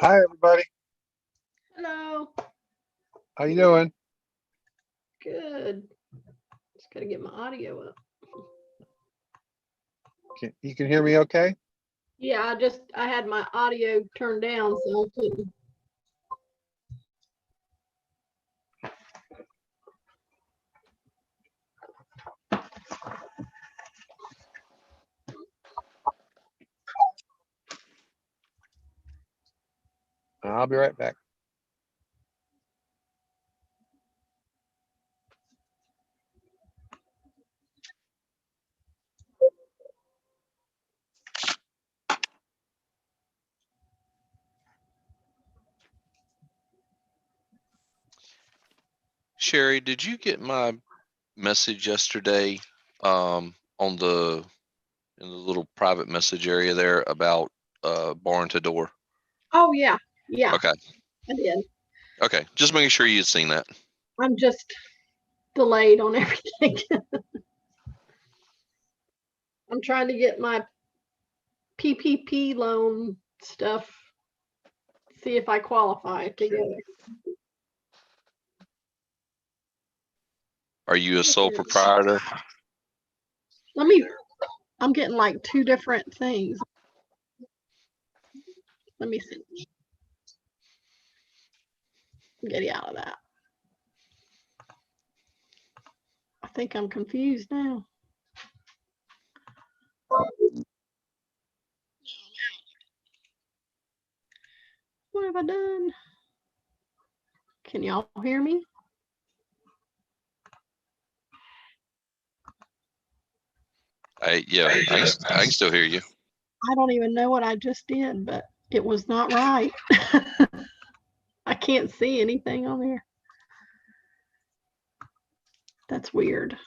Hi, everybody. Hello. How you doing? Good. Just gotta get my audio up. You can hear me okay? Yeah, I had my audio turned down, so I couldn't. I'll be right back. Sherry, did you get my message yesterday on in the little private message area there about barn to door? Oh yeah, yeah, Okay. I did. Okay. Just making sure you had seen that. I'm just delayed on everything. I'm trying to get my PPP loan stuff, see if I qualify together. Are you a sole proprietor? I'm getting like two different things. Let me see. Get you out of that. I think I'm confused now. What have I done? Can y'all hear me? I can still hear you. I don't even know what I just did, but it was not right. I can't see anything on there. That's weird.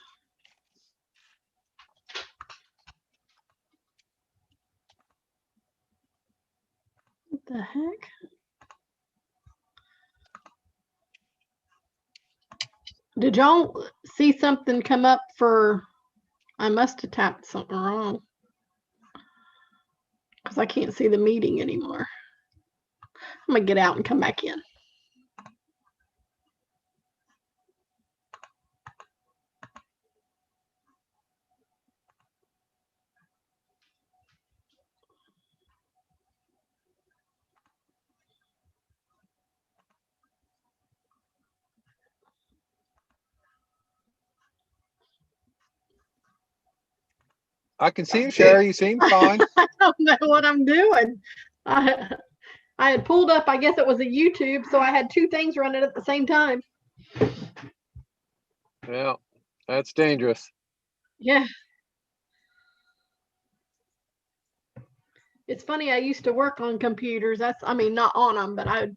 What the heck? Did y'all see something come up for, I must have tapped something wrong because I can't see the meeting anymore. I'm gonna get out and come back in. I can see you, Sherry. You seem fine. I don't know what I'm doing. I had pulled up, I guess it was a YouTube, so I had two things running at the same time. Yeah, that's dangerous. Yeah. It's funny, I used to work on computers. I mean, not on them, but I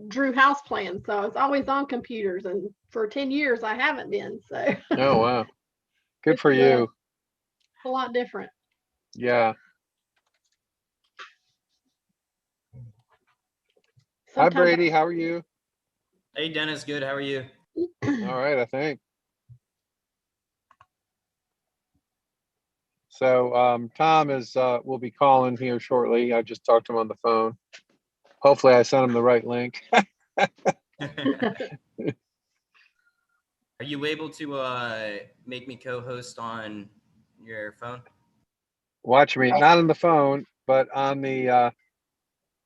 drew house plans. So I was always on computers. And for 10 years, I haven't been. So. Oh, wow. Good for you. A lot different. Yeah. Hi, Brady. How are you? Hey, Dennis. Good. How are you? All right, I think. So Tom will be calling here shortly. I just talked to him on the phone. Hopefully I sent him the right link. Are you able to make me co-host on your phone? Watch me, not on the phone, but on the,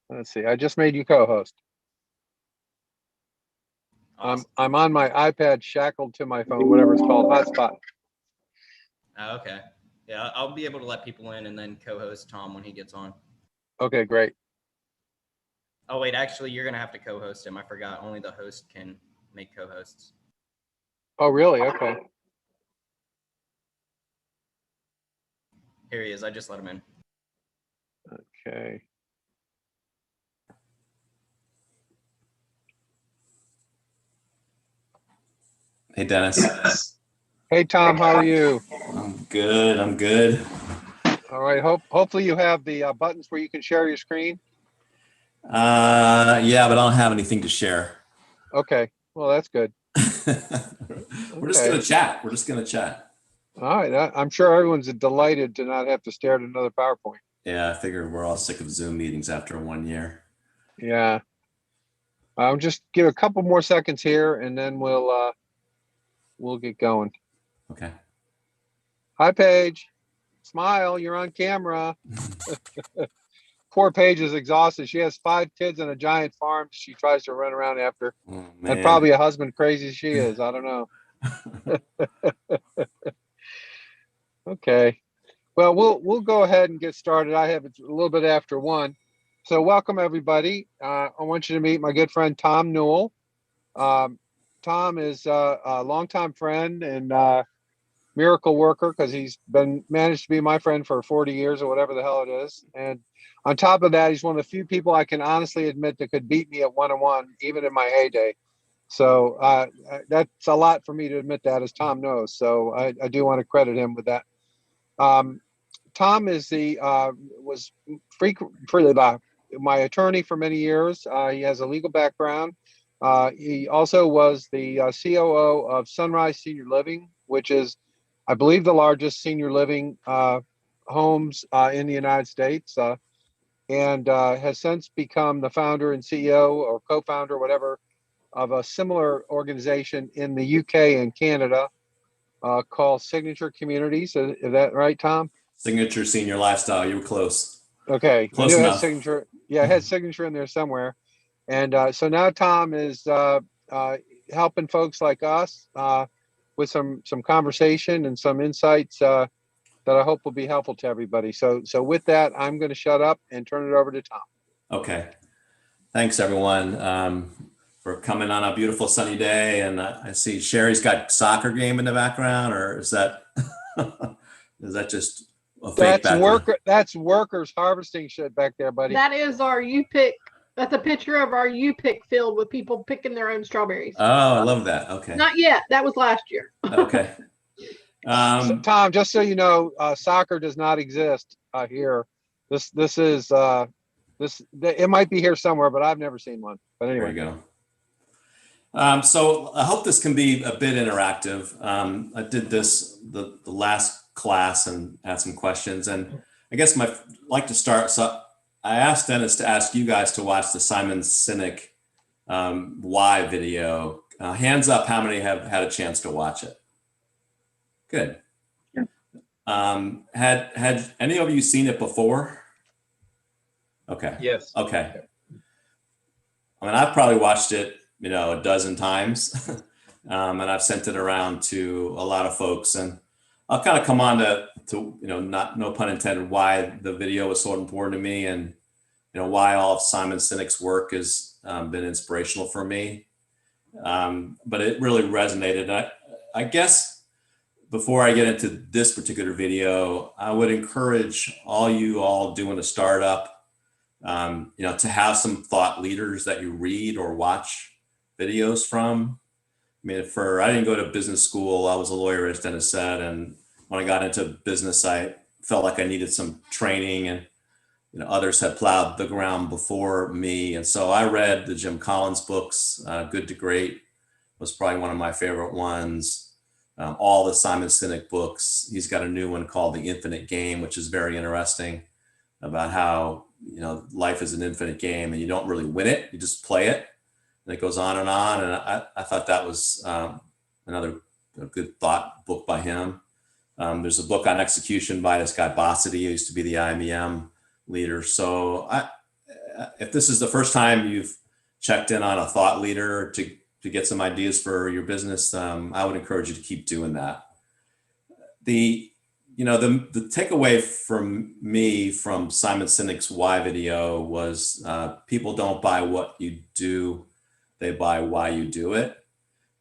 let's see, I just made you co-host. Awesome. I'm on my iPad shackled to my phone, whatever it's called, hotspot. Oh, okay. Yeah, I'll be able to let people in and then co-host Tom when he gets on. Okay, great. Oh, wait, actually, you're going to have to co-host him. I forgot. Only the host can make co-hosts. Oh, really? Okay. Here he is. I just let him in. Okay. Hey, Dennis. Hey, Tom, how are you? I'm good. All right. Hopefully you have the buttons where you can share your screen. Yeah, but I don't have anything to share. Okay. Well, that's good. We're just going to chat. All right. I'm sure everyone's delighted to not have to stare at another PowerPoint. Yeah, I figured we're all sick of Zoom meetings after 1 year. Yeah. I'll just give a couple more seconds here and then we'll get going. Okay. Hi, Paige. Smile, you're on camera. Poor Paige is exhausted. She has 5 kids and a giant farm she tries to run around after. Oh, And man. probably a husband crazy as she is. I don't know. Okay. Well, we'll go ahead and get started. I have it's a little bit after 1. So welcome everybody. I want you to meet my good friend Tom Newell. Tom is a longtime friend and miracle worker because he's been managed to be my friend for 40 years or whatever the hell it is. And on top of that, he's one of the few people I can honestly admit that could beat me at 1-on-1, even in my heyday. So that's a lot for me to admit that, as Tom knows. So I do want to credit him with that. Tom is was my attorney for many years. He has a legal background. He also was the COO of Sunrise Senior Living, which is, I believe, the largest senior living homes in the United States, and has since become the founder and CEO or co-founder, whatever, of a similar organization in the UK and Canada called Signature Communities. Is that right, Tom? Signature Senior Lifestyle. You were close. Okay. Close I knew it had enough. signature. Yeah, it had signature in there somewhere. And so now Tom is helping folks like us with some conversation and some insights that I hope will be helpful to everybody. So with that, I'm going to shut up and turn it over to Tom. Okay. Thanks, everyone, for coming on a beautiful sunny day. And I see Sherry's got soccer game in the background, or is that is that just a fake background? That's workers harvesting shit back there, buddy. That is our U-Pick. That's a picture of our U-Pick field with people picking their own strawberries. Oh, I love that. Okay. Not yet. That was last year. Okay. So, Tom, just so you know, soccer does not exist here. This is it might be here somewhere, but I've never seen one. But anyway, there you go. So I hope this can be a bit interactive. I did this the last class and had some questions, and I guess I'd like to start. So I asked Dennis to ask you guys to watch the Simon Sinek Why video. Hands up, how many have had a chance to watch it? Good. Had any of you seen it before? Okay. Yes. Okay. I mean, I've probably watched it, a dozen times, and I've sent it around to a lot of folks. And I'll kind of come on to no pun intended, why the video was so important to me, and why all of Simon Sinek's work has been inspirational for me. But it really resonated. I guess before I get into this particular video, I would encourage all doing a startup, to have some thought leaders that you read or watch videos from. I mean, I didn't go to business school. I was a lawyer, as Dennis said. And when I got into business, I felt like I needed some training, and, others had plowed the ground before me. And so I read the Jim Collins books. Good to Great was probably one of my favorite ones. All the Simon Sinek books. He's got a new one called The Infinite Game, which is very interesting, about how, life is an infinite game and you don't really win it. You just play it. And it goes on. And I thought that was another good thought book by him. There's a book on execution by this guy Bossity, who used to be the IBM leader. So if this is the first time you've checked in on a thought leader to get some ideas for your business, I would encourage you to keep doing that. The takeaway from me from Simon Sinek's Why video was people don't buy what you do, they buy why you do it.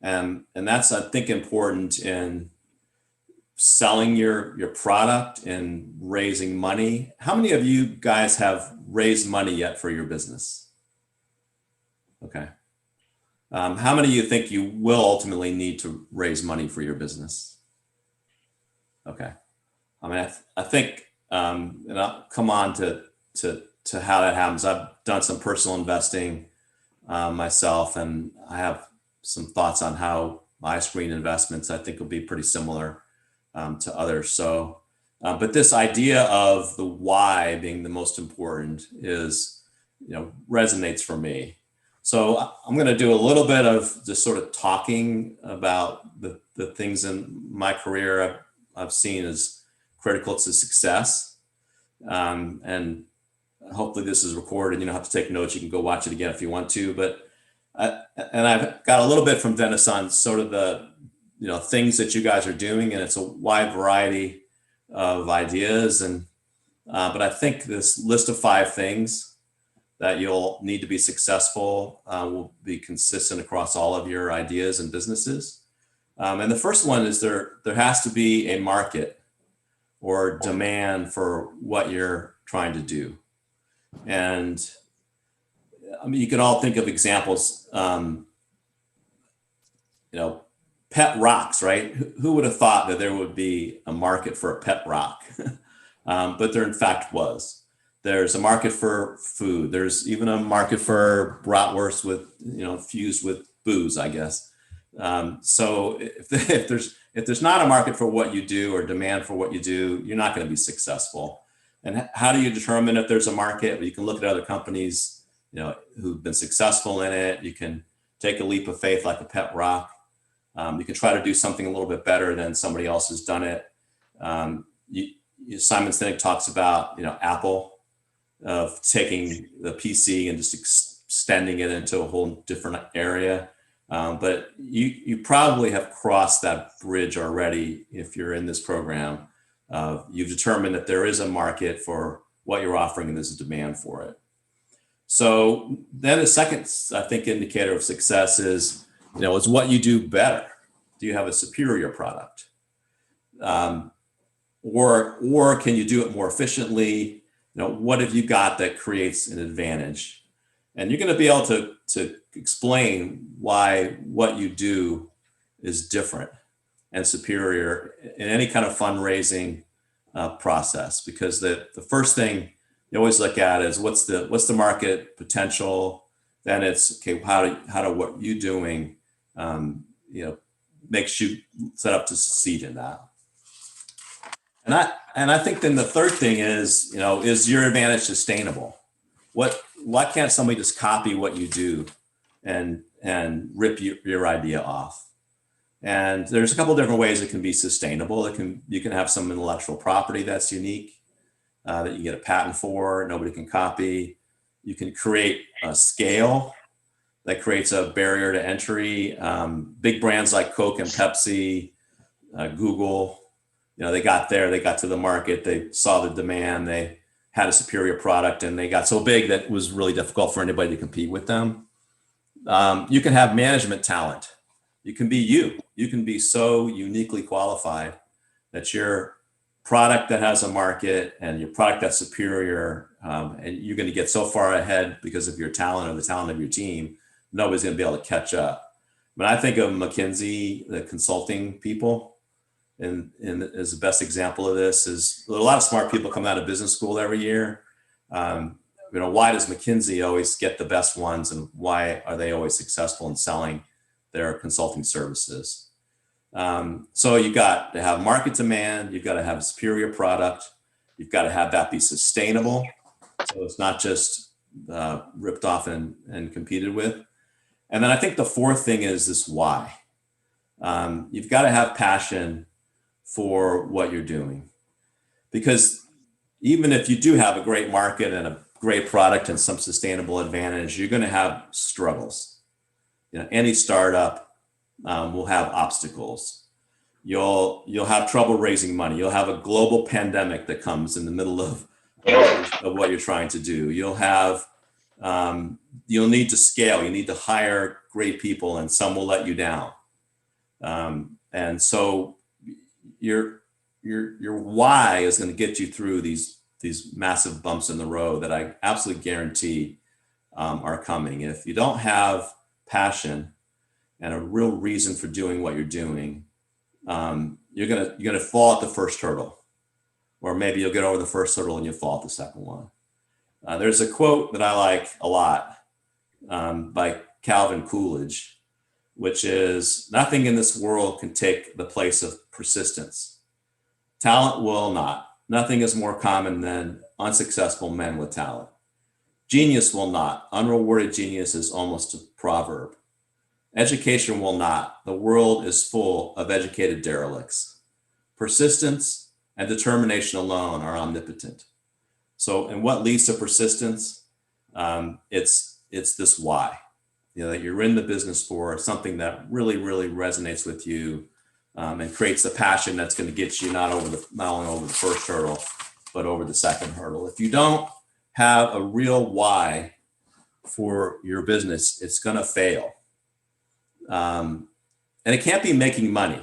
And that's, I think, important in selling your product and raising money. How many of you guys have raised money yet for your business? Okay. How many of you think you will ultimately need to raise money for your business? Okay. I mean, I think, and I'll come on to how that happens. I've done some personal investing myself, and I have some thoughts on how I screen investments. I think will be pretty similar to others. So, but this idea of the why being the most important is resonates for me. So I'm going to do a little bit of just sort of talking about the things in my career I've seen as critical to success. And hopefully this is recorded and you don't have to take notes. You can go watch it again if you want to. But I've got a little bit from Dennis on sort of the things that you guys are doing, and it's a wide variety of ideas. And but I think this list of 5 things that you'll need to be successful will be consistent across all of your ideas and businesses. And the first one is there has to be a market or demand for what you're trying to do. And I mean, you can all think of examples, pet rocks, right? Who would have thought that there would be a market for a pet rock? But there in fact was. There's a market for food. There's even a market for bratwurst with, fused with booze, I guess. So if there's not a market for what you do or demand for what you do, you're not going to be successful. And how do you determine if there's a market? Well, you can look at other companies, who've been successful in it. You can take a leap of faith like a pet rock. You can try to do something a little bit better than somebody else has done it. Simon Sinek talks about, Apple of taking the PC and just extending it into a whole different area. But you probably have crossed that bridge already if you're in this program. You've determined that there is a market for what you're offering and there's a demand for it. So then the second, I think, indicator of success is, is what you do better. Do you have a superior product? Or can you do it more efficiently? What have you got that creates an advantage? And you're going to be able to explain why what you do is different and superior in any kind of fundraising process. Because the first thing you always look at is what's the market potential. Then it's okay. How do what you doing, makes you set up to succeed in that. And I think then the third thing is, is your advantage sustainable? Why can't somebody just copy what you do and rip your idea off? And there's a couple of different ways it can be sustainable. You can have some intellectual property that's unique, that you get a patent for, nobody can copy. You can create a scale that creates a barrier to entry. Big brands like Coke and Pepsi, Google, they got to the market, they saw the demand, they had a superior product, and they got so big that it was really difficult for anybody to compete with them. You can have management talent. You can be you can be so uniquely qualified that your product that has a market and your product that's superior, and you're going to get so far ahead because of your talent or the talent of your team, nobody's going to be able to catch up. When I think of McKinsey, the consulting people, and as the best example of this is a lot of smart people come out of business school every year. Why does McKinsey always get the best ones, and why are they always successful in selling their consulting services? So you got to have market demand, you've got to have a superior product, you've got to have that be sustainable, so it's not just ripped off and competed with. And then I think the fourth thing is this why. You've got to have passion for what you're doing, because even if you do have a great market and a great product and some sustainable advantage, you're going to have struggles. Any startup will have obstacles. You'll have trouble raising money. You'll have a global pandemic that comes in the middle of what you're trying to do. You'll need to scale. You need to hire great people, and some will let you down. And so your why is going to get you through these massive bumps in the road that I absolutely guarantee are coming. If you don't have passion and a real reason for doing what you're doing, you're gonna fall at the first hurdle, or maybe you'll get over the first hurdle and you'll fall at the second one. There's a quote that I like a lot by Calvin Coolidge, which is, "Nothing in this world can take the place of persistence. Talent will not. Nothing is more common than unsuccessful men with talent. Genius will not. Unrewarded genius is almost a proverb. Education will not. The world is full of educated derelicts. Persistence and determination alone are omnipotent. So, and what leads to persistence? It's this why, that you're in the business for, something that really, really resonates with you, and creates the passion that's going to get you not only over the first hurdle, but over the second hurdle. If you don't have a real why for your business, it's going to fail. And it can't be making money,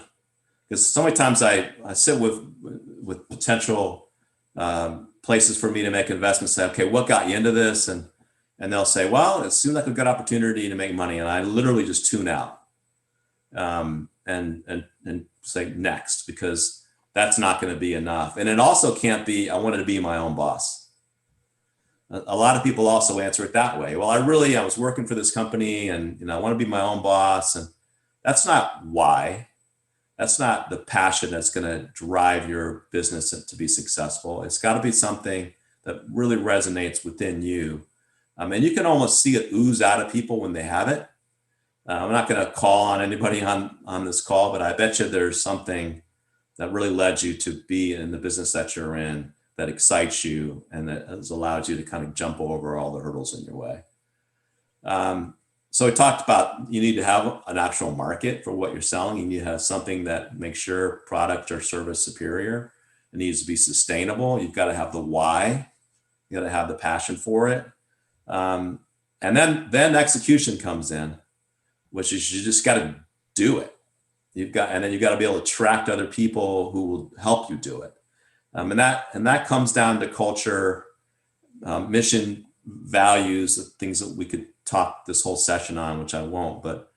because so many times I sit with potential places for me to make investments. Say, okay, what got you into this? And they'll say, well, it seemed like a good opportunity to make money, and I literally just tune out and say next, because that's not going to be enough. And it also can't be, I wanted to be my own boss. A lot of people also answer it that way. Well, I was working for this company, and I want to be my own boss. And that's not why. That's not the passion that's going to drive your business to be successful. It's got to be something that really resonates within you. And you can almost see it ooze out of people when they have it. I'm not going to call on anybody on this call, but I bet you there's something that really led you to be in the business that you're in, that excites you, and that has allowed you to kind of jump over all the hurdles in your way. So we talked about, you need to have an actual market for what you're selling. You need to have something that makes your product or service superior. It needs to be sustainable. You've got to have the why. You got to have the passion for it. And then execution comes in, which is you just got to do it. And then you've got to be able to attract other people who will help you do it. And that comes down to culture, mission, values, things that we could talk this whole session on, which I won't, but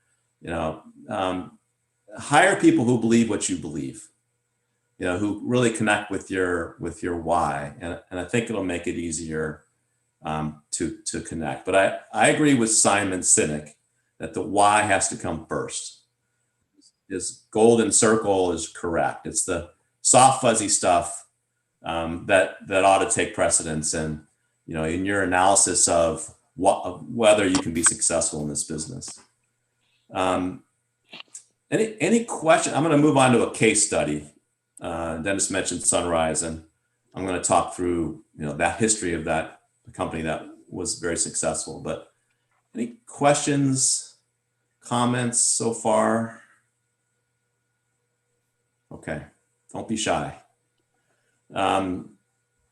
hire people who believe what you believe, who really connect with your why. And I think it'll make it easier to connect. But I agree with Simon Sinek that the why has to come first. His golden circle is correct. It's the soft, fuzzy stuff that ought to take precedence in your analysis of whether you can be successful in this business. Any question? I'm going to move on to a case study. Dennis mentioned Sunrise, and I'm going to talk through that history of that company that was very successful. But any questions, comments so far? Okay, don't be shy.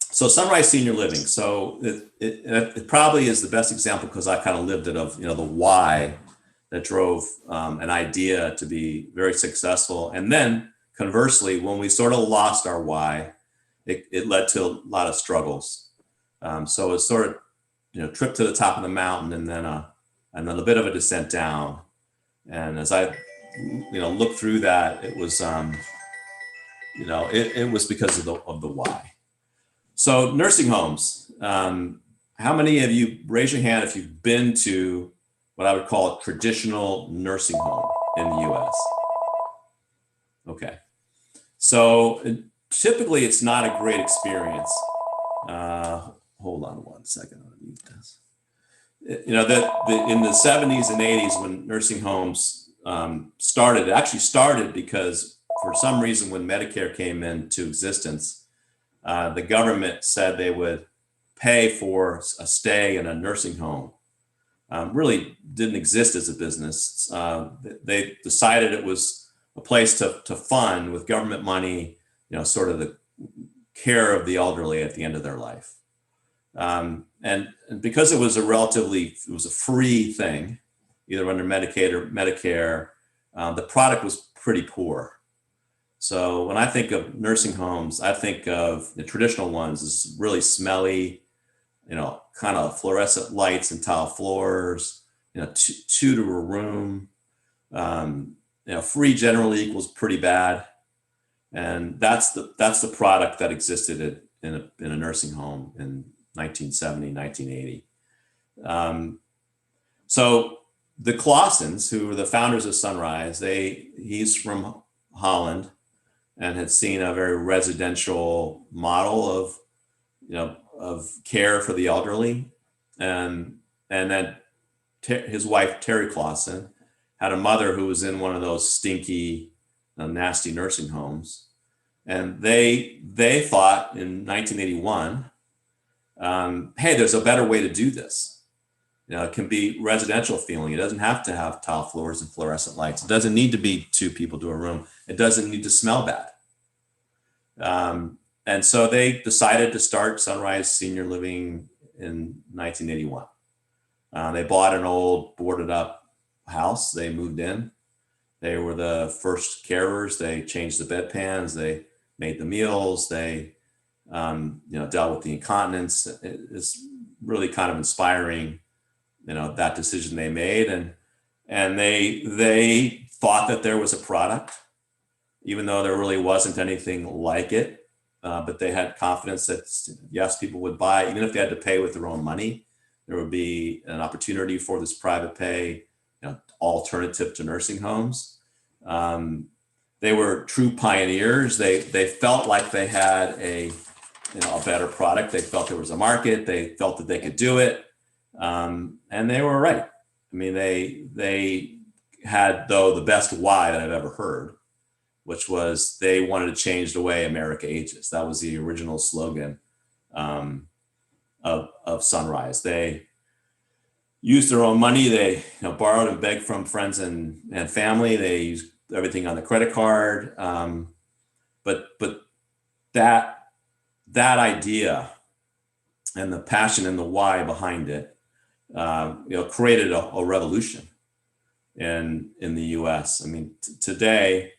So Sunrise Senior Living. So it probably is the best example, because I kind of lived it, of the why that drove an idea to be very successful. And then conversely, when we sort of lost our why, it led to a lot of struggles. So it's sort of trip to the top of the mountain, and then a bit of a descent down. And as I looked through that, it was it was because of the why. So nursing homes, how many of you, raise your hand if you've been to what I would call a traditional nursing home in the US? Okay. So typically it's not a great experience. Hold on one second. I'll mute this. In the 70s and 80s, when nursing homes started, it actually started because for some reason, when Medicare came into existence, the government said they would pay for a stay in a nursing home. Really didn't exist as a business. They decided it was a place to fund with government money, sort of the care of the elderly at the end of their life. And because it was a free thing, either under Medicaid or Medicare, the product was pretty poor. So when I think of nursing homes, I think of the traditional ones as really smelly, kind of fluorescent lights and tile floors, two to a room. Free generally equals pretty bad. And that's the product that existed in a nursing home in 1970, 1980. So the Clausens, who were the founders of Sunrise, he's from Holland and had seen a very residential model of care for the elderly. and then his wife, Terry Clausen, had a mother who was in one of those stinky, nasty nursing homes. And they thought in 1981, hey, there's a better way to do this. It can be residential feeling. It doesn't have to have tile floors and fluorescent lights. It doesn't need to be 2 people to a room. It doesn't need to smell bad. And so they decided to start Sunrise Senior Living in 1981. They bought an old boarded up house. They moved in. They were the first carers. They changed the bedpans. They made the meals. They, dealt with the incontinence. It's really kind of inspiring, that decision they made. And they thought that there was a product, even though there really wasn't anything like it. But they had confidence that yes, people would buy, even if they had to pay with their own money. There would be an opportunity for this private pay, alternative to nursing homes. They were true pioneers. They felt like they had a better product. They felt there was a market. They felt that they could do it, and they were right. I mean, they had, though, the best why that I've ever heard, which was they wanted to change the way America ages. That was the original slogan of Sunrise. They used their own money. They borrowed and begged from friends and family. They used everything on the credit card. But that idea and the passion and the why behind it, created a revolution in the U.S. I mean, today,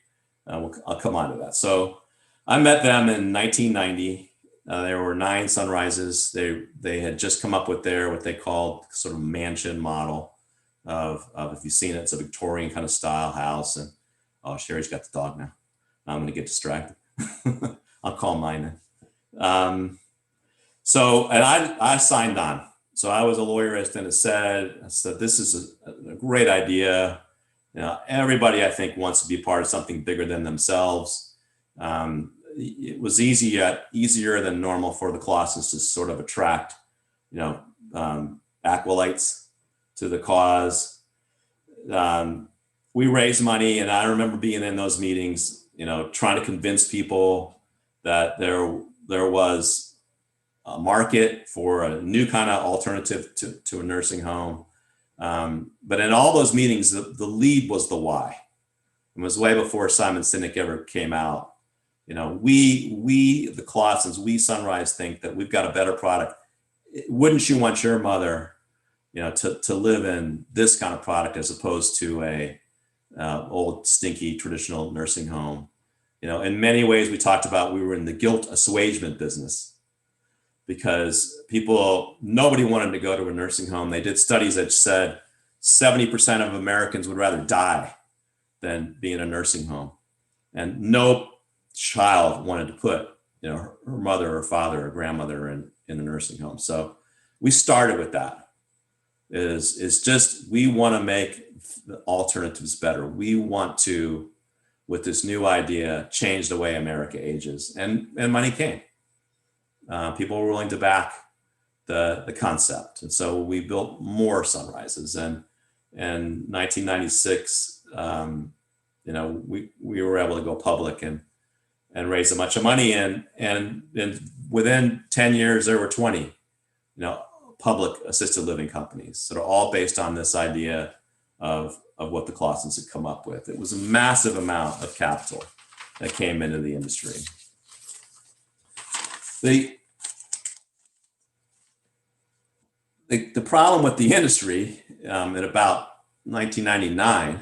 I'll come on to that. So I met them in 1990. There were 9 Sunrises. They had just come up with what they called sort of mansion model of if you've seen it, it's a Victorian kind of style house. And Sherry's got the dog now. I'm going to get distracted. I'll call mine then. So, and I signed on. So I was a lawyerist, and I said, this is a great idea. Everybody, I think, wants to be part of something bigger than themselves. It was easier than normal for the Clausens to sort of attract, acolytes to the cause. We raised money, and I remember being in those meetings, trying to convince people that there was a market for a new kind of alternative to a nursing home. But in all those meetings, the lead was the why. It was way before Simon Sinek ever came out. We the Clausens, we Sunrise think that we've got a better product. Wouldn't you want your mother, to live in this kind of product as opposed to a old stinky traditional nursing home? In many ways, we talked about we were in the guilt assuagement business because nobody wanted to go to a nursing home. They did studies that said 70% of Americans would rather die than be in a nursing home, and no child wanted to put her mother or father or grandmother in a nursing home. So we started with that. Is just we want to make the alternatives better. We want to, with this new idea, change the way America ages, and money came. People were willing to back the concept, and so we built more Sunrises. And in 1996, we were able to go public and raise a bunch of money, and within 10 years there were 20 public assisted living companies that are all based on this idea of what the Clausens had come up with. It was a massive amount of capital that came into the industry. The problem with the industry in about 1999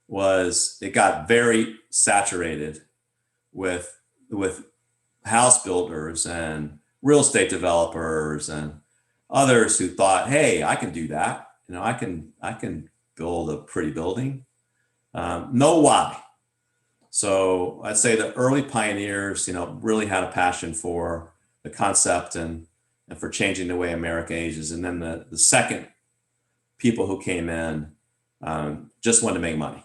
was it got very saturated with house builders and real estate developers and others who thought, hey, I can do that. I can build a pretty building. Know why? So I'd say the early pioneers, really had a passion for the concept and for changing the way America ages. And then the second people who came in just wanted to make money.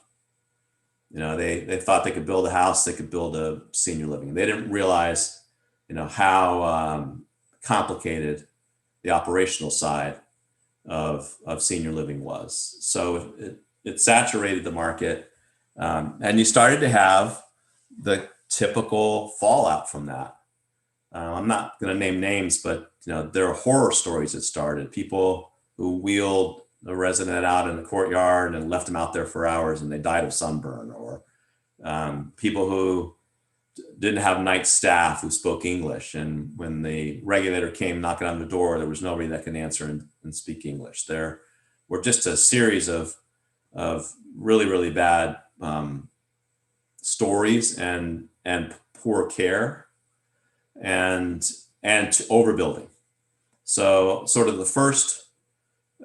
They thought they could build a house, they could build a senior living. They didn't realize, how complicated the operational side of senior living was. So it saturated the market, and you started to have the typical fallout from that. I'm not going to name names, but there are horror stories that started. People who wheeled a resident out in the courtyard and left them out there for hours, and they died of sunburn, or people who didn't have night staff who spoke English, and when the regulator came knocking on the door, there was nobody that could answer and speak English. There were just a series of really, really bad stories and poor care and overbuilding. So sort of the first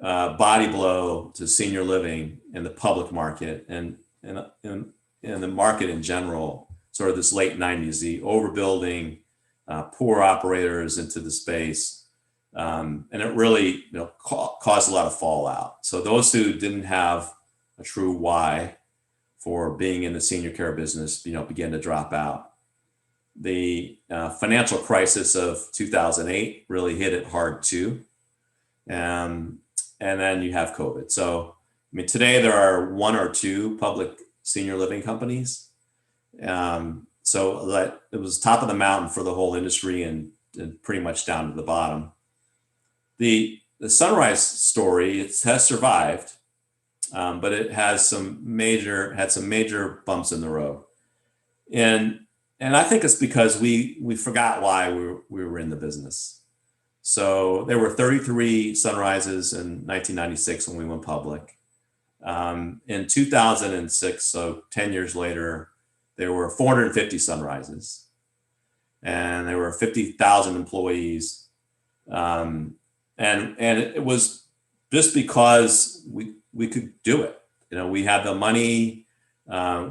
body blow to senior living in the public market and in the market in general, sort of this late 90s, the overbuilding, poor operators into the space. And it really caused a lot of fallout. So those who didn't have a true why for being in the senior care business, began to drop out. The financial crisis of 2008 really hit it hard too. And then you have COVID. So, today there are one or two public senior living companies. So that it was top of the mountain for the whole industry and pretty much down to the bottom. The Sunrise story, it has survived, but it has some major bumps in the road. And I think it's because we forgot why we were in the business. So there were 33 Sunrises in 1996 when we went public. In 2006, so 10 years later, there were 450 Sunrises, and there were 50,000 employees. And it was just because we could do it. We had the money.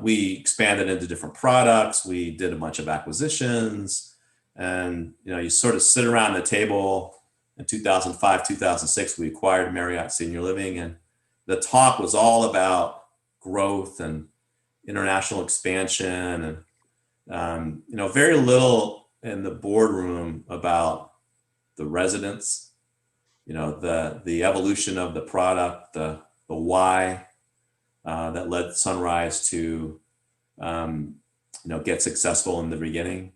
We expanded into different products. We did a bunch of acquisitions, and you sort of sit around the table. In 2005, 2006, we acquired Marriott Senior Living, and the talk was all about growth and international expansion, and very little in the boardroom about the residents, the evolution of the product, the why that led Sunrise to get successful in the beginning.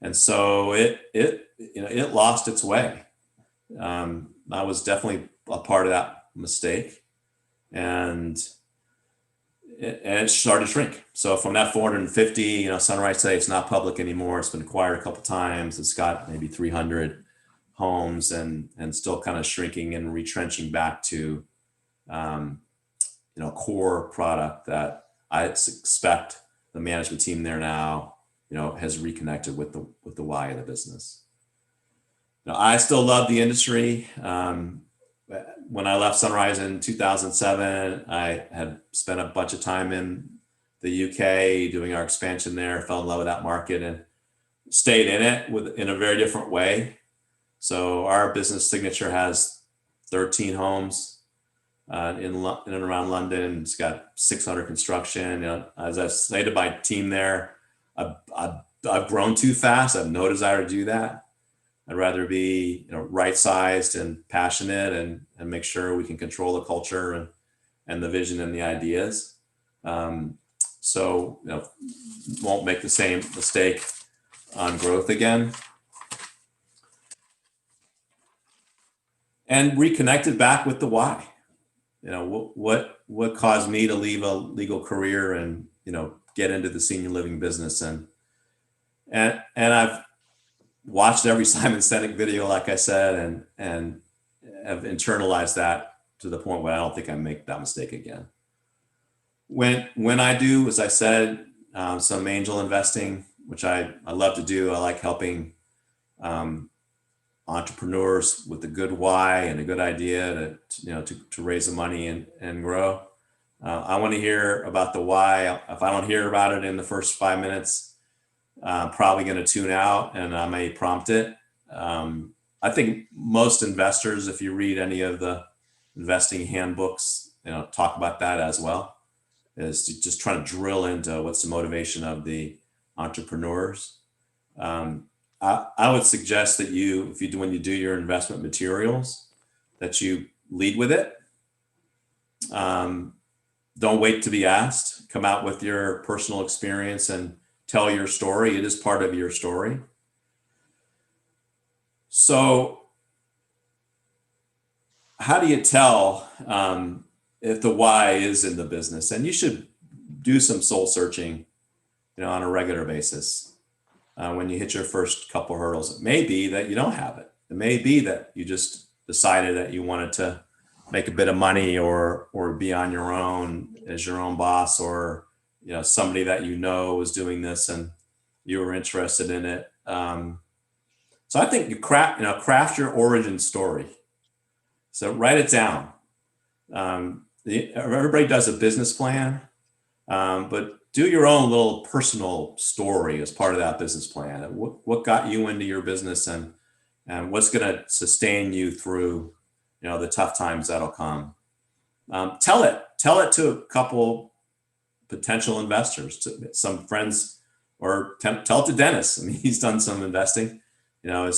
And so it lost its way. I was definitely a part of that mistake, and it started to shrink. So from that 450, Sunrise today, it's not public anymore. It's been acquired a couple times. It's got maybe 300 homes and still kind of shrinking and retrenching back to core product that I expect the management team there now has reconnected with the why of the business. I still love the industry. When I left Sunrise in 2007, I had spent a bunch of time in the UK doing our expansion there, fell in love with that market and stayed in it in a very different way. So our business signature has 13 homes in and around London. It's got 600 construction. As I've said to my team there, I've grown too fast. I have no desire to do that. I'd rather be right-sized and passionate and make sure we can control the culture and the vision and the ideas. So won't make the same mistake on growth again. And reconnected back with the why. What caused me to leave a legal career and get into the senior living business, and I've watched every Simon Sinek video, like I said, and have internalized that to the point where I don't think I make that mistake again. When I do, as I said, some angel investing, which I love to do. I like helping entrepreneurs with a good why and a good idea to raise the money and grow. I want to hear about the why. If I don't hear about it in the first 5 minutes, I'm probably going to tune out, and I may prompt it. I think most investors, if you read any of the investing handbooks, talk about that as well, is to just try to drill into what's the motivation of the entrepreneurs. I would suggest that when you do your investment materials, that you lead with it. Don't wait to be asked. Come out with your personal experience and tell your story. It is part of your story. So how do you tell if the why is in the business? And you should do some soul searching, on a regular basis. When you hit your first couple hurdles, it may be that you don't have it. It may be that you just decided that you wanted to make a bit of money or be on your own as your own boss, or somebody that was doing this and you were interested in it. So I think you craft your origin story. So write it down. Everybody does a business plan, but do your own little personal story as part of that business plan. What got you into your business, and what's going to sustain you through the tough times that'll come. Tell it to a couple potential investors, to some friends, or tell it to Dennis. I mean, he's done some investing. Are you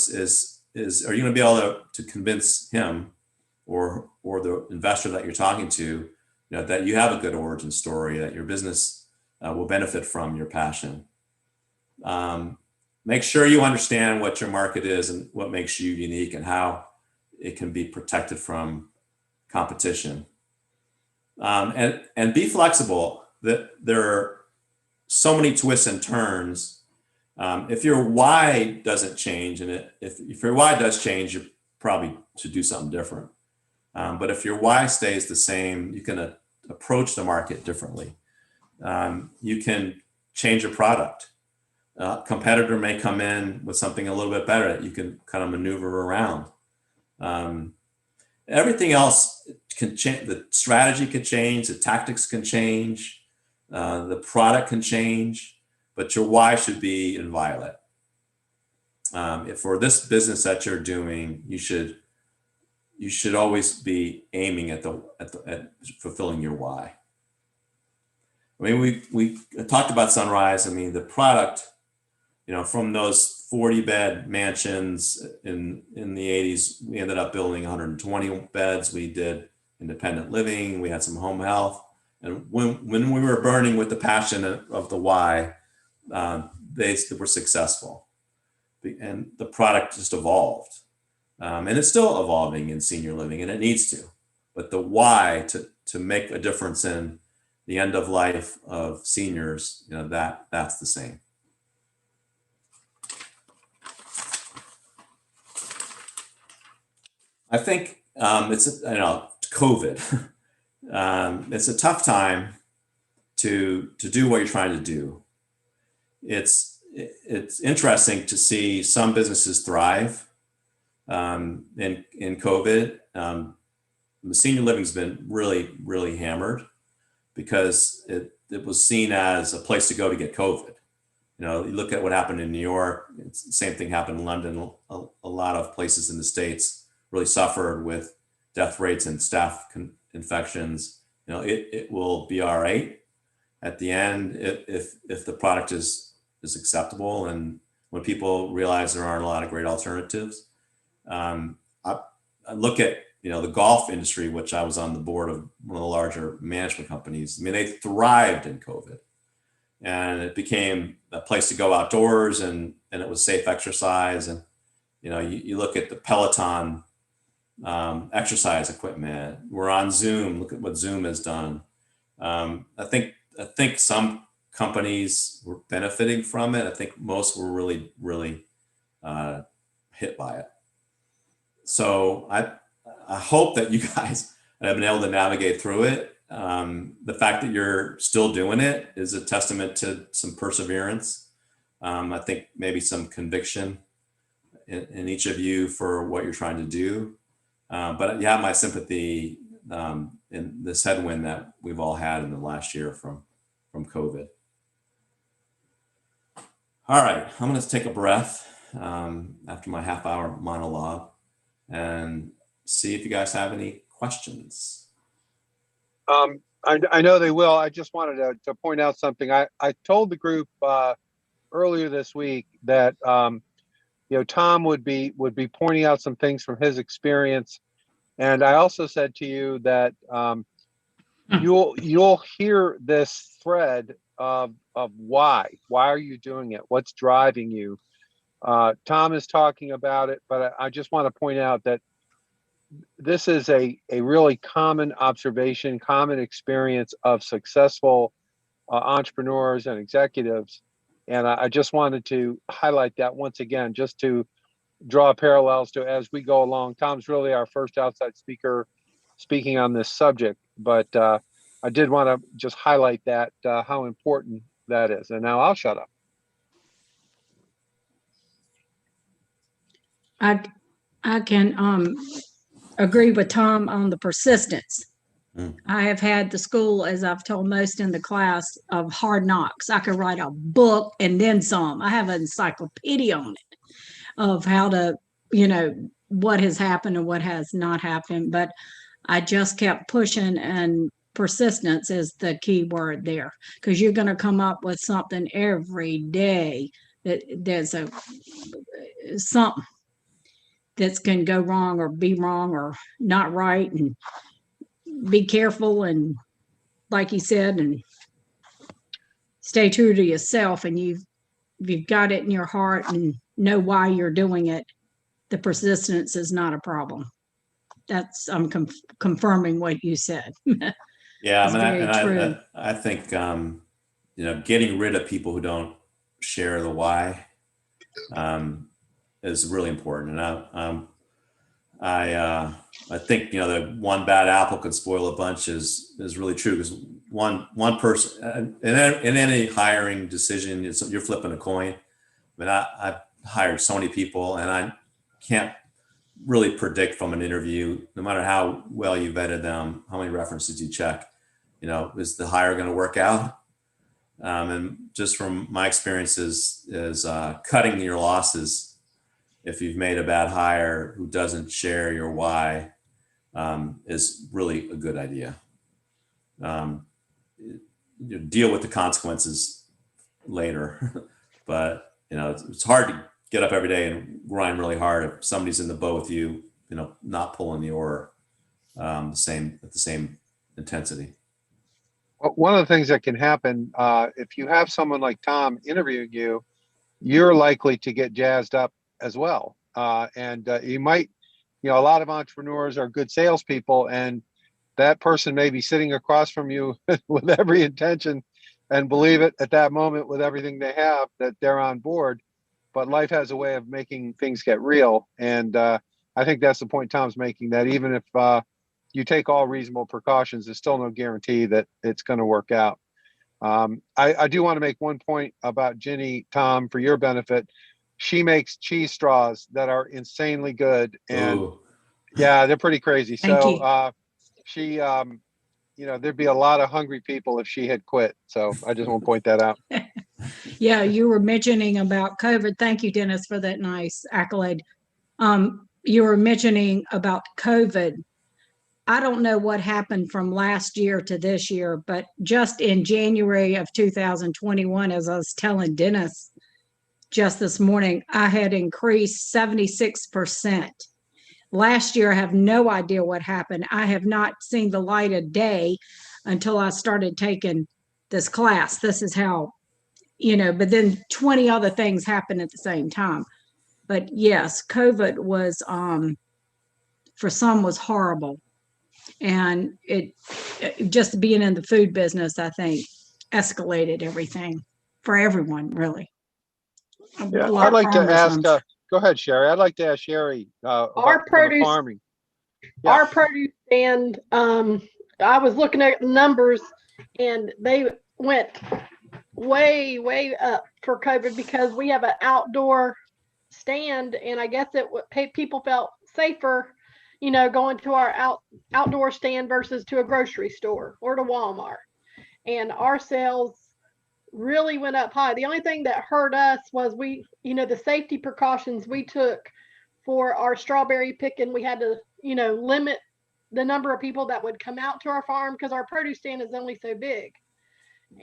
going to be able to convince him or the investor that you're talking to, that you have a good origin story, that your business will benefit from your passion? Make sure you understand what your market is and what makes you unique and how it can be protected from competition. And be flexible. That there are so many twists and turns. If your why doesn't change, and if your why does change, you probably should do something different. But if your why stays the same, you can approach the market differently. You can change your product. Competitor may come in with something a little bit better that you can kind of maneuver around. Everything else can change. The strategy can change, the tactics can change, the product can change, but your why should be inviolate. If for this business that you're doing, you should always be aiming at fulfilling your why. I mean, we talked about Sunrise. I mean, the product, from those 40-bed mansions in the 80s, we ended up building 120 beds. We did independent living. We had some home health. And when we were burning with the passion of the why, they were successful. And the product just evolved. And it's still evolving in senior living, and it needs to. But the why to make a difference in the end of life of seniors, that's the same. I think it's COVID. It's a tough time to do what you're trying to do. It's interesting to see some businesses thrive in COVID. The senior living's been really, really hammered because it was seen as a place to go to get COVID. You look at what happened in New York. It's the same thing happened in London. A lot of places in the States really suffered with death rates and staph infections. It will be all right at the end if the product is acceptable, and when people realize there aren't a lot of great alternatives. I look at the golf industry, which I was on the board of one of the larger management companies. I mean, they thrived in COVID, and it became a place to go outdoors, and it was safe exercise. And you look at the Peloton exercise equipment. We're on Zoom. Look at what Zoom has done. I think some companies were benefiting from it. I think most were really, really hit by it. So I hope that you guys have been able to navigate through it. The fact that you're still doing it is a testament to some perseverance. I think maybe some conviction in each of you for what you're trying to do. But you have my sympathy in this headwind that we've all had in the last year from COVID. All right, I'm going to take a breath after my half-hour monologue and see if you guys have any questions. I know they will. I just wanted to point out something. I told the group earlier this week that Tom would be pointing out some things from his experience. And I also said to you that you'll hear this thread of why are you doing it? What's driving you? Tom is talking about it, but I just want to point out that this is a really common observation, common experience of successful entrepreneurs and executives. And I just wanted to highlight that once again, just to draw parallels to as we go along. Tom's really our first outside speaker speaking on this subject, but I did want to just highlight that, how important that is. And now I'll shut up. I can agree with Tom on the persistence. Mm. I have had the school, as I've told most in the class, of hard knocks. I could write a book and then some. I have an encyclopedia on it of how to, what has happened and what has not happened. But I just kept pushing, and persistence is the key word there, because you're going to come up with something every day that there's something that's can go wrong or be wrong or not right, and be careful, and like you said, and stay true to yourself, and you've got it in your heart and know why you're doing it. The persistence is not a problem. That's I'm confirming what you said. Yeah, It's very true. I think getting rid of people who don't share the why is really important. And I think the one bad apple could spoil a bunch is really true, because one person in any hiring decision, you're flipping a coin. I mean, I've hired so many people, and I can't really predict from an interview, no matter how well you vetted them, how many references you check, is the hire going to work out? And just from my experiences is cutting your losses. If you've made a bad hire who doesn't share your why, is really a good idea. Deal with the consequences later, but it's hard to get up every day and grind really hard if somebody's in the boat with you, not pulling the oar at the same intensity. One of the things that can happen, if you have someone like Tom interviewing you, you're likely to get jazzed up as well. And you might, a lot of entrepreneurs are good salespeople, and that person may be sitting across from you with every intention, and believe it at that moment with everything they have that they're on board. But life has a way of making things get real. And I think that's the point Tom's making, that even if you take all reasonable precautions, there's still no guarantee that it's going to work out. I do want to make one point about Ginny, Tom, for your benefit. She makes cheese straws that are insanely good. And Ooh. yeah, they're pretty crazy. Thank you. So she, there'd be a lot of hungry people if she had quit. So I just want to point that out. Yeah, you were mentioning about COVID. Thank you, Dennis, for that nice accolade. You were mentioning about COVID. I don't know what happened from last year to this year, but just in January of 2021, as I was telling Dennis just this morning, I had increased 76%. Last year, I have no idea what happened. I have not seen the light of day until I started taking this class. This is how, but then 20 other things happened at the same time. But yes, COVID was, for some was horrible. And it just being in the food business, I think, escalated everything for everyone, really. Yeah, I'd like to ask, go ahead, Sherry. I'd like to ask Sherry Our produce farming. Yeah. Our produce stand, I was looking at the numbers, and they went way, way up for COVID, because we have an outdoor stand, and I guess people felt safer, going to our outdoor stand versus to a grocery store or to Walmart. And our sales really went up high. The only thing that hurt us was the safety precautions we took for our strawberry picking. We had to, limit the number of people that would come out to our farm, because our produce stand is only so big.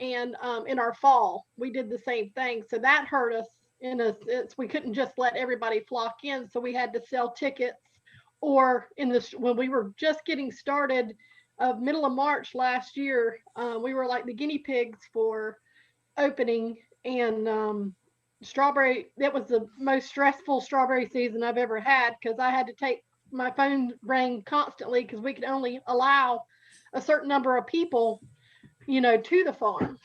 And in our fall, we did the same thing. So that hurt us in a sense. We couldn't just let everybody flock in, so we had to sell tickets. Or in this, when we were just getting started, of middle of March last year, we were like the guinea pigs for opening. And strawberry, that was the most stressful strawberry season I've ever had, because I had to take, my phone rang constantly because we could only allow a certain number of people, to the farm.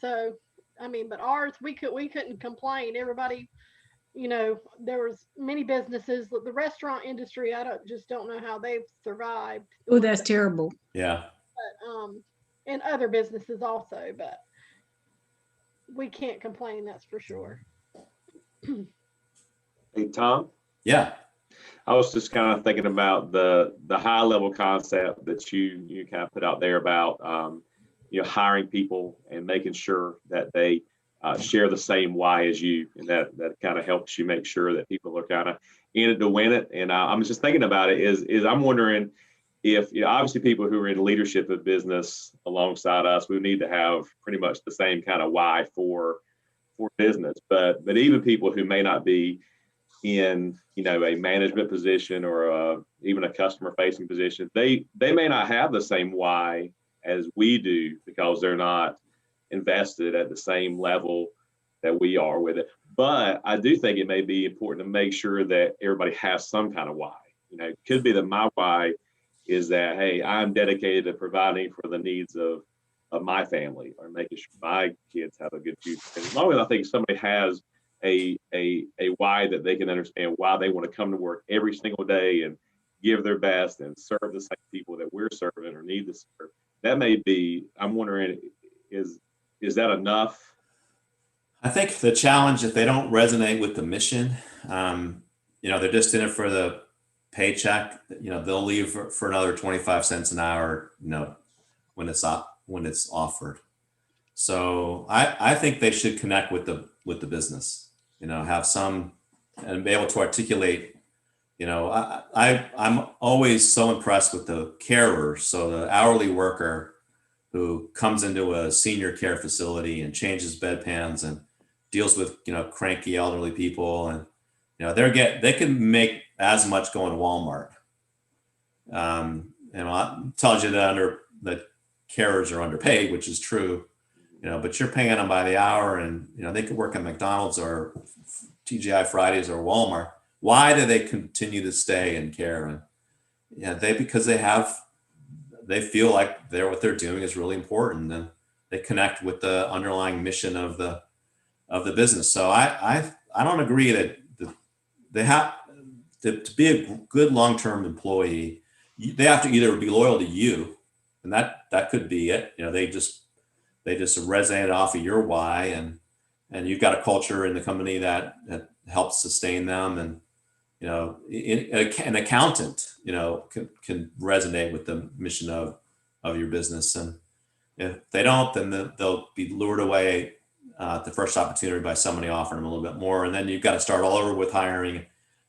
So, I mean, but ours, we couldn't complain. Everybody, there was many businesses. The restaurant industry, I don't know how they've survived. Oh, that's terrible. Yeah. But, and other businesses also, but we can't complain, that's for sure. Hey, Tom, Yeah. I was just kind of thinking about the high level concept that you kind of put out there about hiring people and making sure that they share the same why as you, and that kind of helps you make sure that people are kind of in it to win it. And I'm just thinking about it is I'm wondering if, obviously people who are in leadership of business alongside us, we need to have pretty much the same kind of why for business, but even people who may not be in a management position or even a customer facing position, they may not have the same why as we do, because they're not invested at the same level that we are with it. But I do think it may be important to make sure that everybody has some kind of why. It could be that my why is that, hey, I'm dedicated to providing for the needs of my family, or making sure my kids have a good future. And as long as I think somebody has a why that they can understand why they want to come to work every single day and give their best and serve the same people that we're serving or need to serve, that may be, I'm wondering, is that enough? I think the challenge, if they don't resonate with the mission, they're just in it for the paycheck, they'll leave for another 25 cents an hour, when it's offered. So I think they should connect with the business, have some, and be able to articulate, I'm always so impressed with the carer. So the hourly worker who comes into a senior care facility and changes bedpans and deals with, cranky elderly people. And, they can make as much going to Walmart. It tells you that carers are underpaid, which is true, but you're paying them by the hour, and, they could work at McDonald's or TGI Fridays or Walmart. Why do they continue to stay and care? And because they feel like what they're doing is really important, and they connect with the underlying mission of the business. So I don't agree that they have to be a good long-term employee. They have to either be loyal to you, and that could be it. They just resonate off of your why, and you've got a culture in the company that helps sustain them. And an accountant, can resonate with the mission of your business. And if they don't, then they'll be lured away at the first opportunity by somebody offering them a little bit more. And then you've got to start all over with hiring.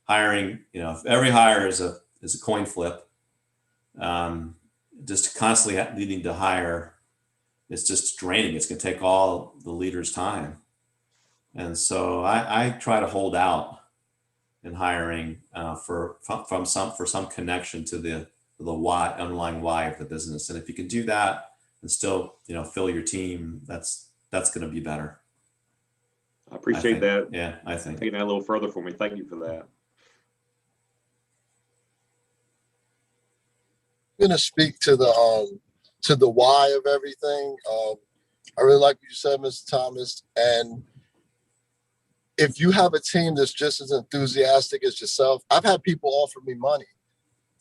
If every hire is a coin flip, just constantly needing to hire, it's just draining. It's going to take all the leader's time. And so I try to hold out in hiring for some connection to the why, underlying why of the business. And if you can do that and still fill your team, that's going to be better. I appreciate that. Yeah, I think taking that a little further for me. Thank you for that. I'm gonna speak to the why of everything. I really like what you said, Mr. Thomas. And if you have a team that's just as enthusiastic as yourself, I've had people offer me money,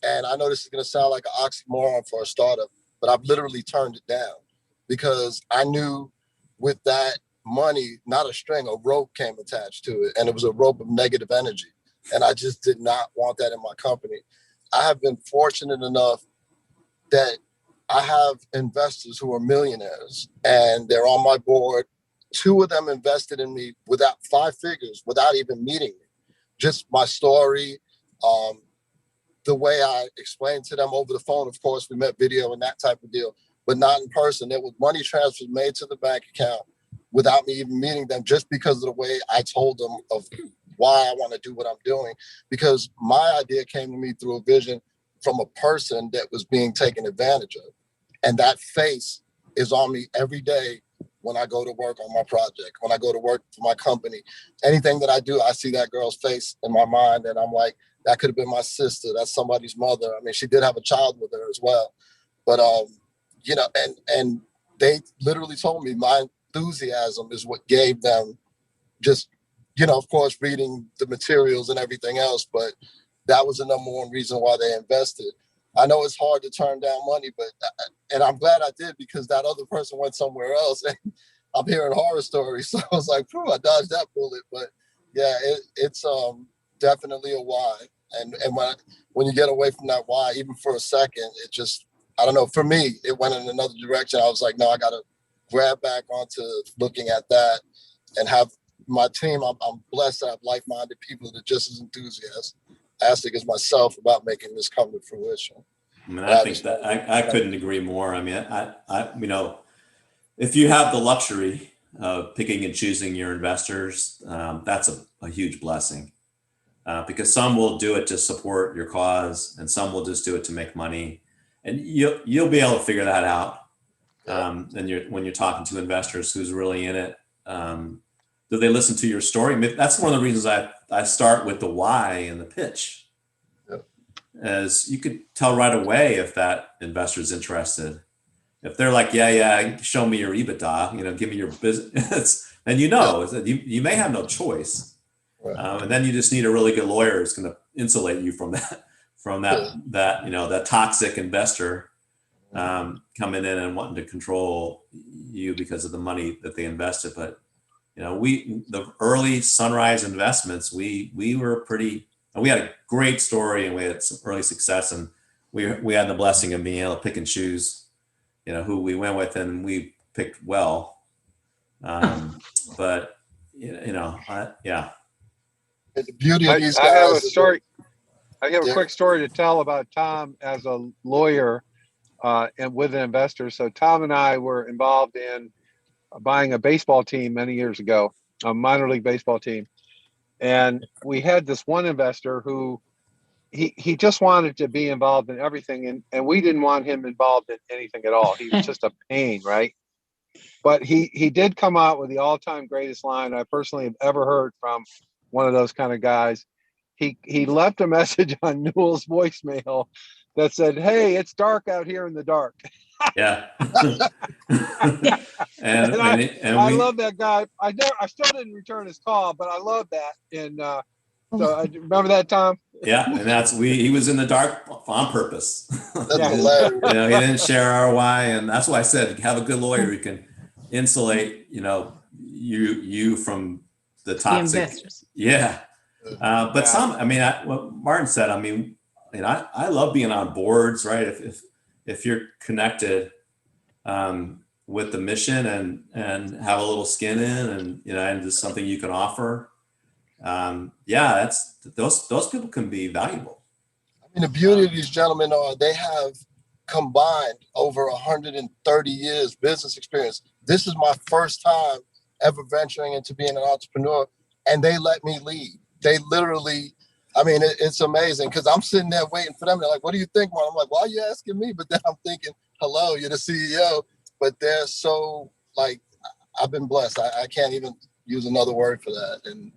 and I know this is gonna sound like an oxymoron for a startup, but I've literally turned it down because I knew with that money, not a string, a rope came attached to it, and it was a rope of negative energy, and I just did not want that in my company. I have been fortunate enough that I have investors who are millionaires, and they're on my board. 2 of them invested in me without 5 figures, without even meeting me. Just my story, the way I explained to them over the phone. Of course, we met video and that type of deal, but not in person. There was money transfers made to the bank account without me even meeting them, just because of the way I told them of why I want to do what I'm doing. Because my idea came to me through a vision from a person that was being taken advantage of. And that face is on me every day when I go to work on my project, when I go to work for my company. Anything that I do, I see that girl's face in my mind, and I'm like, that could have been my sister. That's somebody's mother. I mean, she did have a child with her as well. But, you know, and they literally told me my enthusiasm is what gave them just, you know, of course, reading the materials and everything else, but that was the number one reason why they invested. I know it's hard to turn down money, but, and I'm glad I did, because that other person went somewhere else and I'm hearing horror stories. So I was like, phew, I dodged that bullet. But yeah, it's definitely a why. And when you get away from that why, even for a second, it just, I don't know, for me, it went in another direction. I was like, no, I got to grab back onto looking at that and have my team. I'm blessed to have like-minded people that are just as enthusiastic as myself about making this come to fruition. I mean, I think that I couldn't agree more. I mean, I you know, if you have the luxury of picking and choosing your investors, that's a huge blessing. Because some will do it to support your cause, and some will just do it to make money, and you'll be able to figure that out. And when you're talking to investors who's really in it, do they listen to your story? I mean, that's one of the reasons I start with the why in the pitch, as you could tell right away if that investor is interested. If they're like, yeah, show me your EBITDA, you know, give me your business, and you may have no choice. And then you just need a really good lawyer who's going to insulate you from that you know, that toxic investor coming in and wanting to control you because of the money that they invested. But you know, the early Sunrise investments, we had a great story and we had some early success, and we had the blessing of being able to pick and choose, you know, who we went with, and we picked well. But you know, yeah. The beauty of these guys. I have a story. I have a quick story to tell about Tom as a lawyer and with an investor. So Tom and I were involved in buying a baseball team many years ago, a minor league baseball team. And we had this one investor who he just wanted to be involved in everything. And we didn't want him involved in anything at all. He was just a pain, right? But he did come out with the all-time greatest line I personally have ever heard from one of those kind of guys. He left a message on Newell's voicemail that said, "Hey, it's dark out here in the dark." Yeah. and I love that guy. I still didn't return his call, but I love that. And so I remember that, Tom. Yeah, and he was in the dark on purpose. That's hilarious. You know, he didn't share our why, and that's why I said have a good lawyer who can insulate, you know, you from the toxic. The investors. Yeah. But some, I mean, what Martin said, I mean, I love being on boards, right? If you're connected with the mission and have a little skin in, and you know, and just something you can offer, those people can be valuable. I mean, the beauty of these gentlemen are they have combined over 130 years business experience. This is my first time ever venturing into being an entrepreneur, and they let me lead. They literally, I mean, it's amazing, because I'm sitting there waiting for them. They're like, "What do you think, Mark?" I'm like, "Why are you asking me?" But then I'm thinking, hello, you're the CEO. But they're so, like, I've been blessed. I can't even use another word for that. And,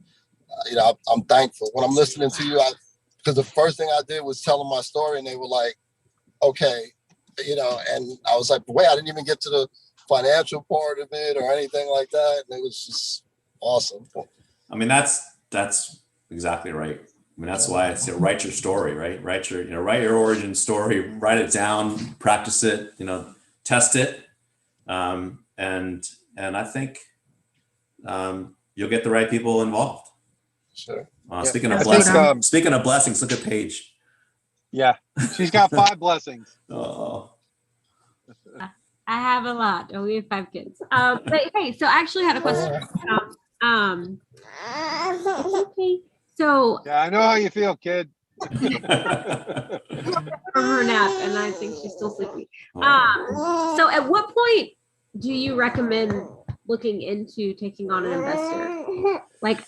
you know, I'm thankful. When I'm listening to you, because the first thing I did was tell them my story, and they were like, okay, you know, and I was like, wait, I didn't even get to the financial part of it or anything like that. And it was just awesome. I mean, that's exactly right. I mean, that's why it's, write your story, right? Write your origin story, write it down, practice it, you know, test it. And I think you'll get the right people involved. Sure. Speaking of blessings, look at Paige. Yeah, she's got 5 blessings. Oh. I have a lot. Oh, we have 5 kids. But hey, so I actually had a question. Okay. So yeah, I know how you feel, kid. From her nap, and I think she's still sleeping. So at what point do you recommend looking into taking on an investor? Like,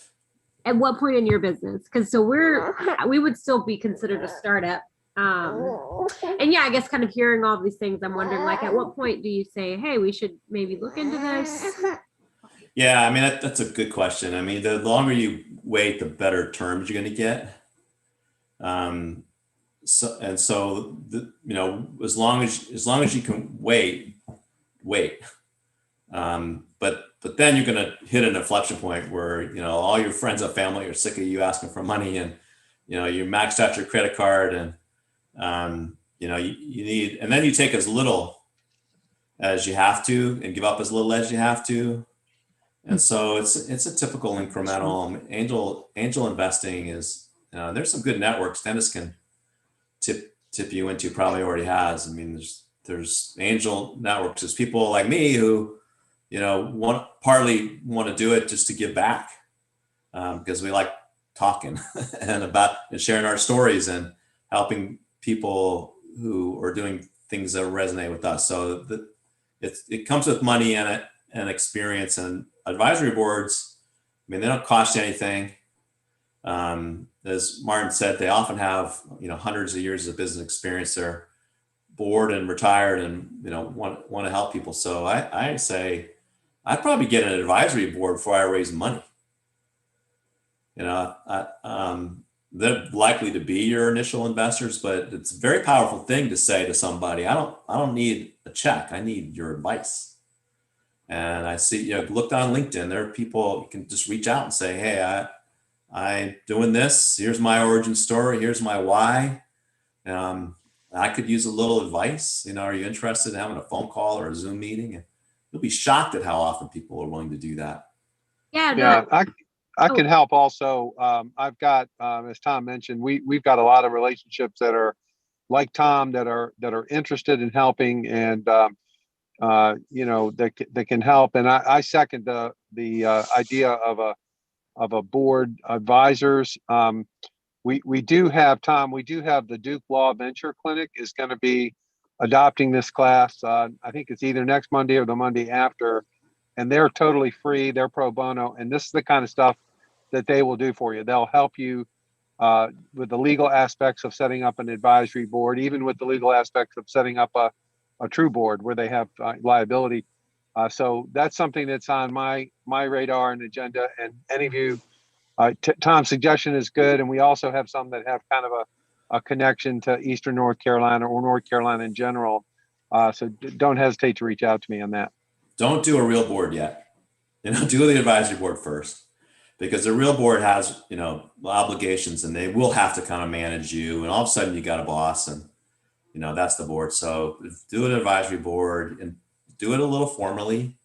at what point in your business? Because we would still be considered a startup. And yeah, I guess kind of hearing all these things, I'm wondering, like, at what point do you say, hey, we should maybe look into this? Yeah, I mean, that's a good question. I mean, the longer you wait, the better terms you're going to get. So as long as you can wait. But then you're going to hit an inflection point where, all your friends and family are sick of you asking for money, and, you maxed out your credit card, and, you need, and then you take as little as you have to and give up as little as you have to. And so it's a typical incremental angel investing is, there's some good networks Dennis can tip you into, probably already has. I mean, there's angel networks. There's people like me who, partly want to do it just to give back, because we like talking and sharing our stories and helping people who are doing things that resonate with us. So it comes with money and experience, and advisory boards, I mean, they don't cost you anything. As Martin said, they often have, hundreds of years of business experience. They're bored and retired and, want to help people. So I say I'd probably get an advisory board before I raise money. They're likely to be your initial investors, but it's a very powerful thing to say to somebody, I don't need a check. I need your advice. And I see, looked on LinkedIn, there are people you can just reach out and say, hey, I'm doing this. Here's my origin story. Here's my why. I could use a little advice. Are you interested in having a phone call or a Zoom meeting? And you'll be shocked at how often people are willing to do that. Yeah. Yeah, I can help also. I've got, as Tom mentioned, we've got a lot of relationships that are like Tom that are interested in helping, and that can help. And I second the idea of a board advisors. We do have, Tom, we do have the Duke Law Venture Clinic is going to be adopting this class. I think it's either next Monday or the Monday after, and they're totally free. They're pro bono, and this is the kind of stuff that they will do for you. They'll help you with the legal aspects of setting up an advisory board, even with the legal aspects of setting up a true board where they have liability. So that's something that's on my radar and agenda. And any of you, Tom's suggestion is good. And we also have some that have kind of a connection to Eastern North Carolina or North Carolina in general. So don't hesitate to reach out to me on that. Don't do a real board yet. Do the advisory board first, because the real board has, obligations, and they will have to kind of manage you. And all of a sudden you got a boss, and, that's the board. So do an advisory board and do it a little formally,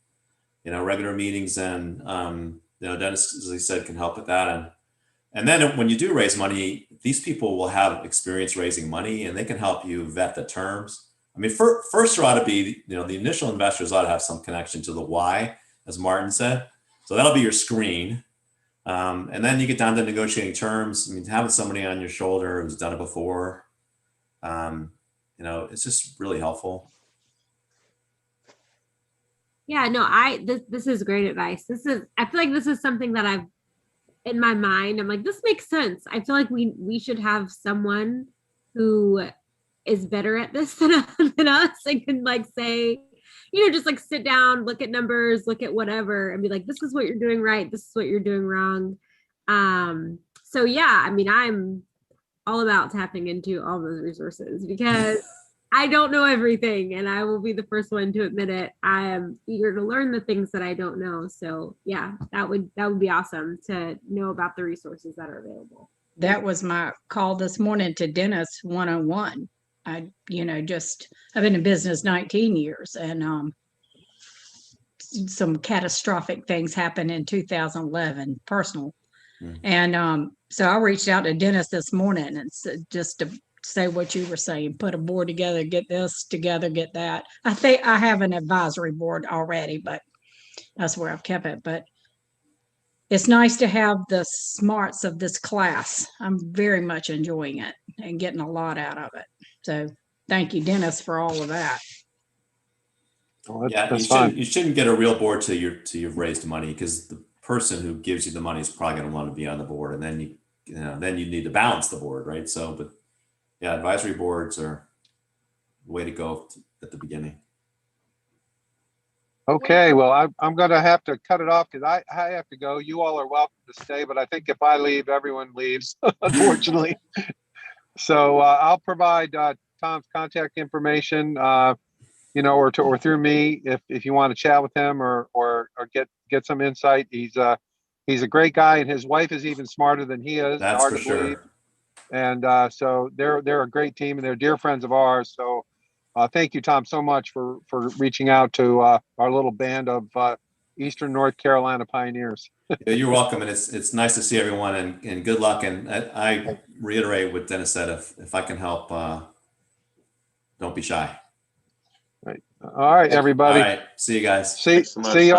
regular meetings. And, Dennis, as he said, can help with that. And then when you do raise money, these people will have experience raising money, and they can help you vet the terms. I mean, first there ought to be, the initial investors ought to have some connection to the why, as Martin said. So that'll be your screen. And then you get down to negotiating terms. I mean, having somebody on your shoulder who's done it before, it's just really helpful. Yeah, no, this is great advice. I feel like this is something that I've in my mind. I'm like, this makes sense. I feel like we should have someone who is better at this than us and can say, just like sit down, look at numbers, look at whatever, and be like, this is what you're doing right. This is what you're doing wrong. So yeah, I mean, I'm all about tapping into all those resources because I don't know everything, and I will be the first one to admit it. I am eager to learn the things that I don't know. So yeah, that would be awesome to know about the resources that are available. That was my call this morning to Dennis 101. I've been in business 19 years, and some catastrophic things happened in 2011, personal. And so I reached out to Dennis this morning and said, just to say what you were saying, put a board together, get this together, get that. I think I have an advisory board already, but that's where I've kept it. But it's nice to have the smarts of this class. I'm very much enjoying it and getting a lot out of it. So thank you, Dennis, for all of that. Well, Yeah, that's fine. you shouldn't get a real board till you've raised money, because the person who gives you the money is probably going to want to be on the board, and then you need to balance the board, right? So, but yeah, advisory boards are the way to go at the beginning. Okay, well, I'm going to have to cut it off because I have to go. You all are welcome to stay, but I think if I leave, everyone leaves, unfortunately. So I'll provide Tom's contact information, or through me if you want to chat with him or get some insight. He's a great guy, and his wife is even smarter than he is. That's Hard for to believe. sure. And so they're a great team, and they're dear friends of ours. So thank you, Tom, so much for reaching out to our little band of Eastern North Carolina pioneers. Yeah, you're welcome, and it's nice to see everyone, and good luck. And I reiterate what Dennis said: if I can help, don't be shy. Right. All right, everybody. All right, see you guys. See Thanks so much, you